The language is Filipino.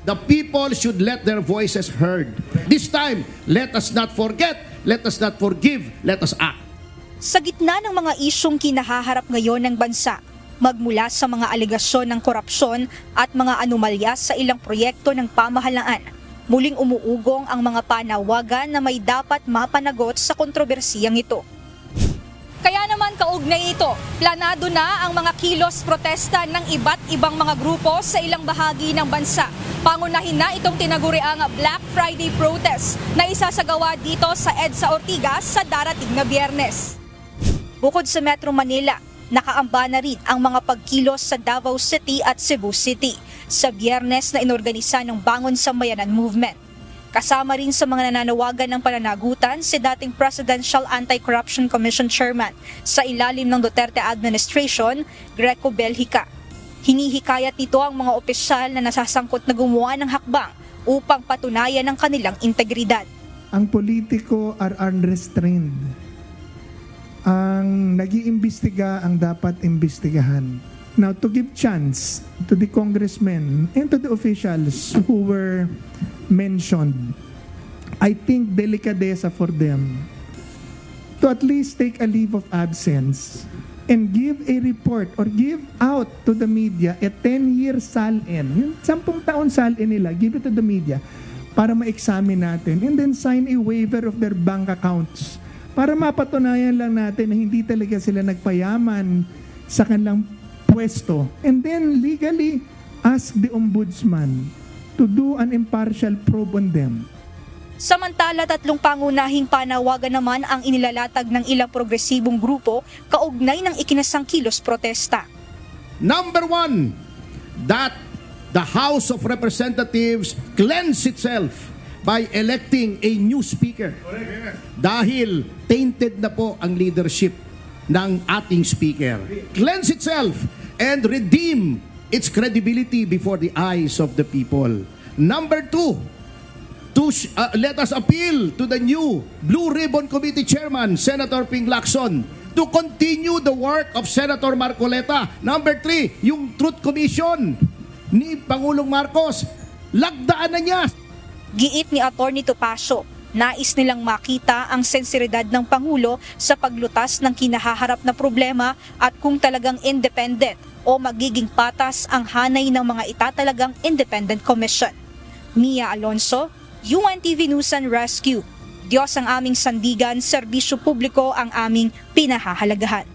the people should let their voices heard. This time, let us not forget, let us not forgive, let us act. Sa gitna ng mga isyong kinahaharap ngayon ng bansa, magmula sa mga alegasyon ng korupsyon at mga anomalya sa ilang proyekto ng pamahalaan, muling umuugong ang mga panawagan na may dapat mapanagot sa kontrobersiyang ito. Kaya naman kaugnay ito, planado na ang mga kilos protesta ng iba't ibang mga grupo sa ilang bahagi ng bansa. Pangunahin na itong tinaguriang Black Friday protest na isasagawa dito sa EDSA Ortigas sa darating na Biyernes. Bukod sa Metro Manila, nakaamba na rin ang mga pagkilos sa Davao City at Cebu City sa Biyernes na inorganisa ng Bangon Sambayanan Movement. Kasama rin sa mga nananawagan ng pananagutan si dating Presidential Anti-Corruption Commission Chairman sa ilalim ng Duterte Administration, Greco Belhica. Hinihikayat nito ang mga opisyal na nasasangkot na gumawa ng hakbang upang patunayan ang kanilang integridad. Ang politiko are unrestrained. Ang nag-iimbestiga ang dapat imbestigahan. Now, to give chance to the congressmen and to the officials who were mentioned, I think delicadeza for them to at least take a leave of absence and give a report or give out to the media a 10-year SALN. Yung 10 taon SALN nila, give it to the media para ma-examine natin and then sign a waiver of their bank accounts para mapatunayan lang natin na hindi talaga sila nagpayaman sa kanilang pwesto. And then legally ask the ombudsman to do an impartial probe on them. Samantala, 3 pangunahing panawagan naman ang inilalatag ng ilang progresibong grupo kaugnay ng ikinasang kilos protesta. Number 1, that the House of Representatives cleanse itself by electing a new speaker. Dahil tainted na po ang leadership ng ating speaker. Cleanse itself and redeem its credibility before the eyes of the people. Number 2, let us appeal to the new Blue Ribbon Committee Chairman, Senator Ping Lacson, to continue the work of Senator Marcoleta. Number 3, yung Truth Commission ni Pangulong Marcos, lagdaan na niya. Giit ni Atty. Topacio, nais nilang makita ang sensibilidad ng Pangulo sa paglutas ng kinahaharap na problema at kung talagang independent o magiging patas ang hanay ng mga itatalagang independent commission. Mia Alonso, UNTV News and Rescue. Diyos ang aming sandigan, serbisyo publiko ang aming pinahahalagahan.